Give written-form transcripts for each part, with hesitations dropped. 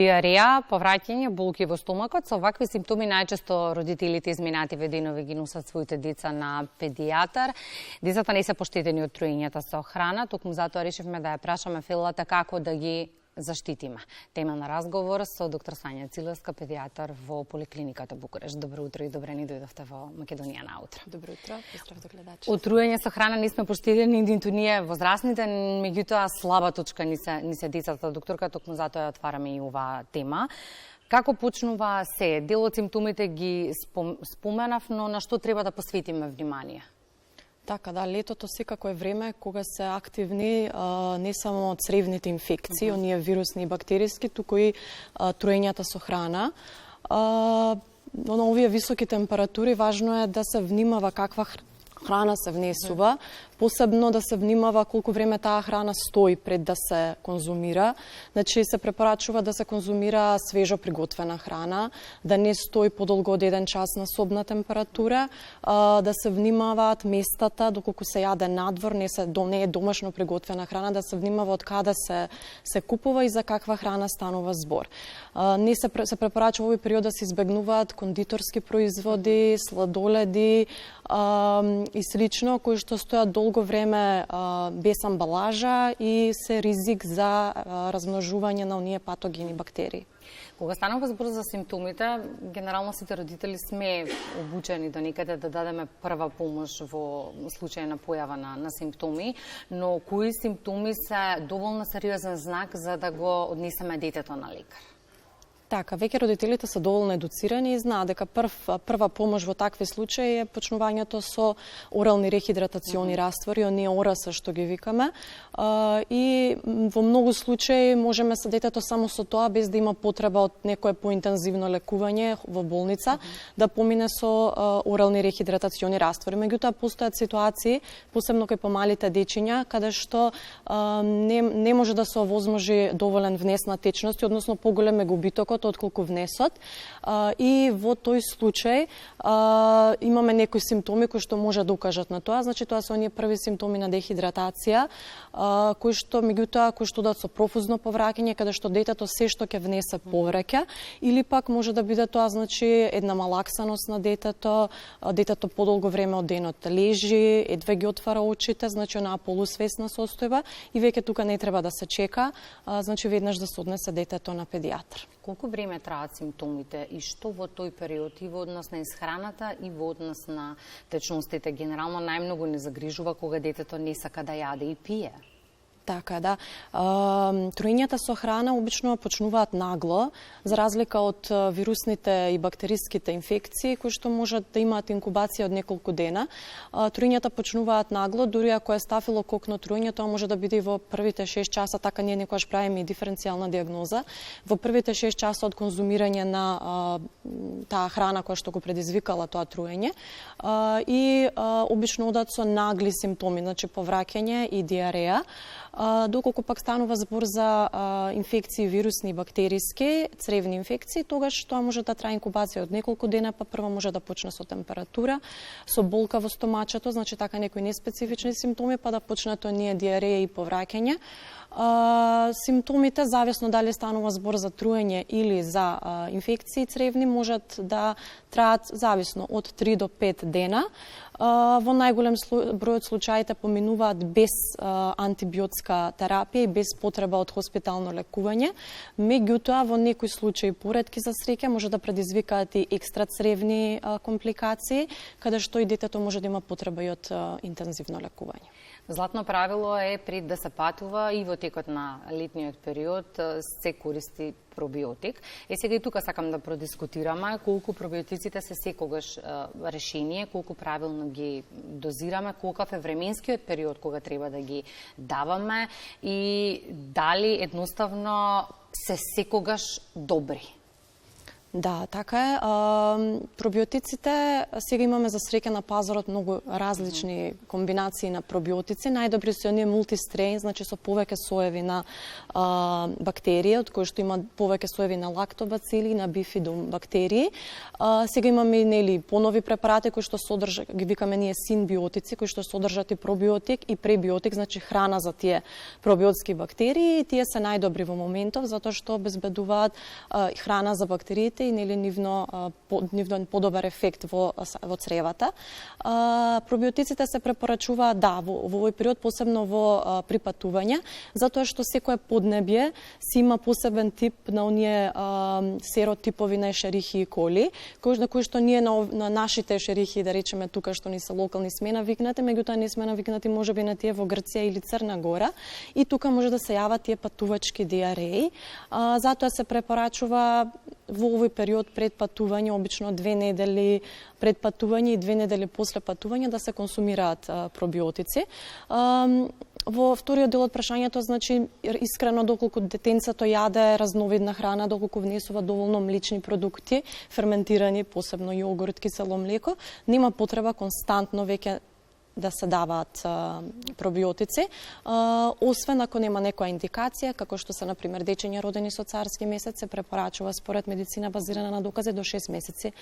Диареја, повраќање, болки во стомакот, со вакви симптоми најчесто родителите изминативе денови ги носат своите деца на педијатар. Децата не се поштедени од труењата со храна, токму затоа решивме да ја прашаме Фелата како да ги заштитиме. Тема на разговор со доктор Сања Цилевска, педијатар во поликлиниката Букуреш. Добро утро и добре ни дојдовте во Македонија наутро. Добро утро, поздрав до гледачите. Од труење со храна не сме поштедени ниту ние возрастните, меѓутоа слаба точка ни се децата, докторка, токму затоа ја отвараме и оваа тема. Како почнува се? Дел од симптомите ги споменав, но на што треба да посветиме внимание? Така, да, летото секако е време кога се активни не само цревните инфекции, оние вирусни и бактериски, туку и труењата со храна. На овие високи температури важно е да се внимава каква храна се внесува, посебно да се внимава колку време таа храна стои пред да се конзумира. Значи се препорачува да се конзумира свежо приготвена храна, да не стои подолго од 1 час на собна температура, да се внимаваат местата доколку се јаде надвор, не е домашно приготвена храна, да се внимава од каде се купува и за каква храна станува збор. Не се препорачува овој период да се избегнуваат кондиторски производи, сладоледи и слично, кои што стојат долго време без амбалажа и се ризик за размножување на оние патогени бактерии. Кога станува збор за симптомите, генерално сите родители сме обучени до некаде да дадеме прва помош во случај на појава на симптоми, но кои симптоми се доволно сериозен знак за да го однесеме детето на лекар? Така, веќе родителите се доволно едуцирани и знаат дека прва помош во такви случаи е почнувањето со орални рехидратациони раствори, оние ОРС што ги викаме. И во многу случаи можеме со детето само со тоа, без да има потреба од некое поинтензивно лекување во болница, да помине со орални рехидратациони раствори. Меѓутоа, постојат ситуации, посебно кај помалите дечиња, каде што не може да се овозможи доволен внес на течности, односно поголем е губитокот отколку внесот, и во тој случај имаме некои симптоми кои што може да укажат на тоа. Значи, тоа се оние први симптоми на дехидратација, кои што дадат со профузно повраќање, каде што детето се што ќе внесе повраќа, или пак може да биде тоа, значи, една малаксаност на детето подолго време од денот лежи, едве ги отвара очите, значи онаа полусвесна состојба, и веќе тука не треба да се чека, значи веднаш да се однесе детето на педијатар. Колку време траат симптомите и што во тој период и во однос на исхраната и во однос на течностите? Генерално најмногу не загрижува кога детето не сака да јаде и пие. Така, да. Труењата со храна обично почнуваат нагло, за разлика од вирусните и бактериските инфекции, кои што можат да имаат инкубација од неколку дена. Труењата почнуваат нагло, дури ако е стафилококно труење, тоа може да биде и во првите 6 часа, така ние некогаш правиме и диференцијална диагноза. Во првите 6 часа од конзумирање на таа храна која што го предизвикала тоа труење, и обично одат со нагли симптоми, значи повраќање и диареја. Доколку пак станува збор за инфекции вирусни и бактериски, цревни инфекции, тогаш тоа може да трае инкубација од неколку дена, па прво може да почне со температура, со болка во стомачето, значи така некои неспецифични симптоми, па да почнат оние диареја и повраќање. Симптомите, зависно дали станува збор за труење или за инфекции цревни, можат да траат зависно од 3 до 5 дена. Во најголем број од случаите поминуваат без антибиотска терапија и без потреба од хоспитално лекување. Меѓутоа, во некои случаи, поретки за среќа, може да предизвикаат и екстрацревни компликации, каде што и детето може да има потреба и од интензивно лекување. Златно правило е пред да се патува и во текот на летниот период се користи пробиотик. Сега и тука сакам да продискутираме колку пробиотиците се секогаш решение, колку правилно ги дозираме, колкав е временскиот период кога треба да ги даваме и дали едноставно се секогаш добри. Да, така е. Пробиотиците, сега имаме за среќа на пазарот многу различни комбинации на пробиотици. Најдобри се оние мултистрейн, значи со повеќе соеви на бактерии, од кои што има повеќе соеви на лактобацили, на бифидум бактерии. Сега имаме нели понови препарати кои што содржат, ги викаме ние синбиотици, кои што содржат и пробиотик и пребиотик, значи храна за тие пробиотски бактерии, и тие се најдобри во моментов затоа што обезбедуваат храна за бактериите и нели нивно подобар ефект во цревата. Пробиотиците се препорачуваат во овој период, посебно во припатување, затоа што секое поднебје си има посебен тип на оние серотипови на ешерихи и коли, на кои што ние на нашите ешерихи, да речеме тука што ни се локални, сме навикнати, меѓутоа не сме навикнати можеби на тие во Грција или Црна Гора, и тука може да се јават тие патувачки диареи. Затоа се препорачува во овој период пред патување, обично 2 недели пред патување и 2 недели после патување да се консумираат пробиотици. Во вториот дел од прашањето, значи искрено доколку детенцето јаде разновидна храна, доколку внесува доволно млечни продукти, ферментирани, посебно јогурт, кисело млеко, нема потреба константно веќе да се даваат пробиотици, освен ако нема некоја индикација, како што се, например, дечиња родени со царски месец, се препорачува според медицина базирана на докази до 6 месеци,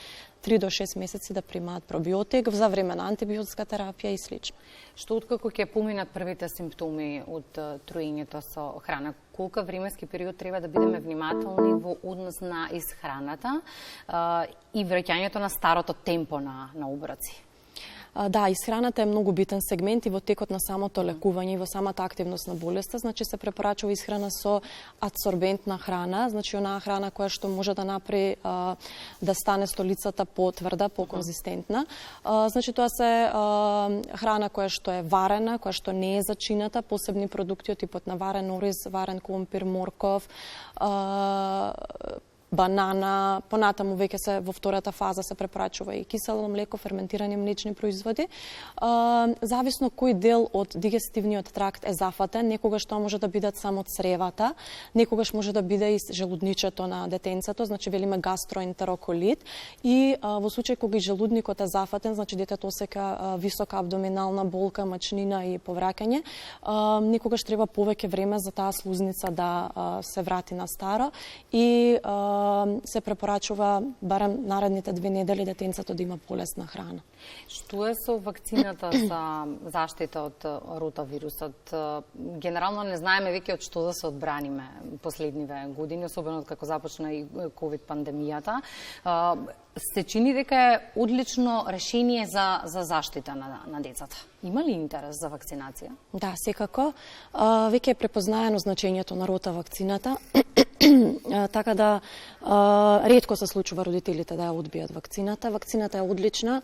3 до 6 месеци да примаат пробиотик за време на антибиотска терапија и слично. Што откако ќе поминат првите симптоми од труењето со храна, колку временски период треба да бидеме внимателни во однос на исхраната и враќањето на старото темпо на оброци? Да, исхраната е многу битен сегмент и во текот на самото лекување и во самата активност на болеста, значи се препорачува исхрана со адсорбентна храна, значи онаа храна која што може да направи да стане столицата потврда, поконзистентна. Значи тоа се храна која што е варена, која што не е зачината, посебни продукти од типот на варен ориз, варен компир, морков, банана, понатаму веќе се во втората фаза се препорачува и кисело млеко, ферментирани млечни производи. Зависно кој дел од дигестивниот тракт е зафатен, некогаш тоа може да бидат само цревата, некогаш може да биде и желудничето на детенцето, значи велиме гастроентероколит, и во случај кога и желудникот е зафатен, значи детето осека висока абдоминална болка, мачнина и повраќање, некогаш треба повеќе време за таа слузница да се врати на старо и се препорачува барем наредните 2 недели детенцето да има полесна храна. Што е со вакцината за заштита од ротавирусот? Генерално не знаеме веќе од што да се одбраниме последниве години, особено како започна и ковид пандемијата. Се чини дека е одлично решение за заштита на децата. Има ли интерес за вакцинација? Да, секако. Веќе е препознаено значењето на рота вакцината. Така да ретко се случува родителите да ја одбијат вакцината. Вакцината е одлична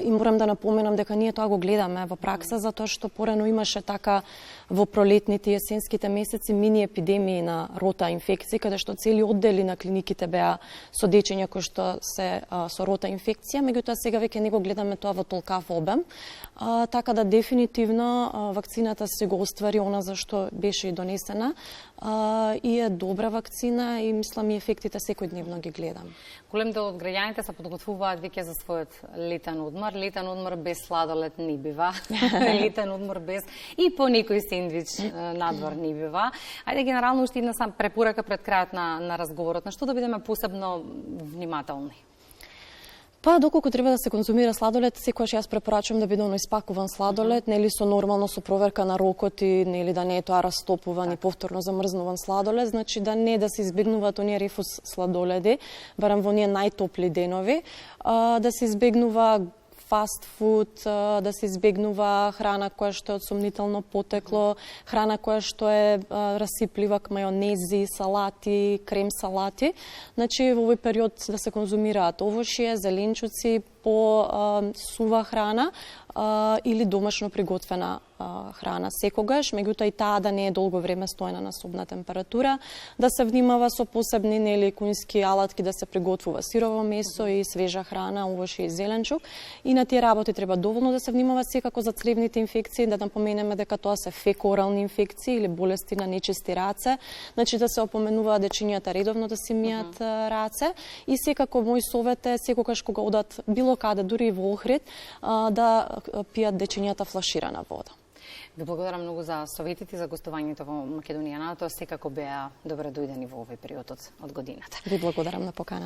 и морам да напоменам дека ние тоа го гледаме во пракса, затоа што порано имаше така во пролетните и есенските месеци мини епидемии на рота инфекции, каде што цели оддели на клиниките беа со дечиња кои што се со рота инфекција, меѓутоа сега веќе не го гледаме тоа во толкав обем. Така да дефинитивно вакцината се го оствари она за што беше и донесена и е добра вакцина и мислам и ефектите секојдневно ги гледам. Голем дел од граѓаните се подготвуваат веќе за својот летен одмор. Летен одмор без сладолед не бива. Летен одмор без и по некој сендвич надвор не бива. Ајде генерално уште една сам препорака пред крајот на разговорот. На што да бидеме посебно внимателни? Па, доколку треба да се конзумира сладолед, секогаш јас препорачувам да биде оној испакуван сладолед, нели со нормално со проверка на рокот и нели да не е тоа растопуван и повторно замрзнуван сладолед, значи да не да се избегнуваат оние рефус сладоледи, барем во оние најтопли денови, да се избегнува фаст фуд, да се избегнува храна која што е од сомнително потекло, храна која што е расиплива, мајонези, салати, крем салати. Значи во овој период да се конзумираат овошје, зеленчуци, по сува храна, или домашно приготвена храна секогаш, меѓутоа и таа да не е долго време стоена на собна температура, да се внимава со посебни нели кујнски алатки да се приготвува сирово месо и свежа храна, овоше и зеленчук. И на тие работи треба доволно да се внимава секако за цревните инфекции, да напоменеме дека тоа се фекоорални инфекции или болести на нечисти раце, значи да се опоменува дечињата редовно да си мијат раце и секако мој совет е секогаш кога одат било каде, дури и во Охрид, да пијат дечињата флаширана вода. Ви благодарам многу за советите и за гостувањето во Македонија. Тоа секако беа добре дојдени во овој период од годината. Ви благодарам на поканата.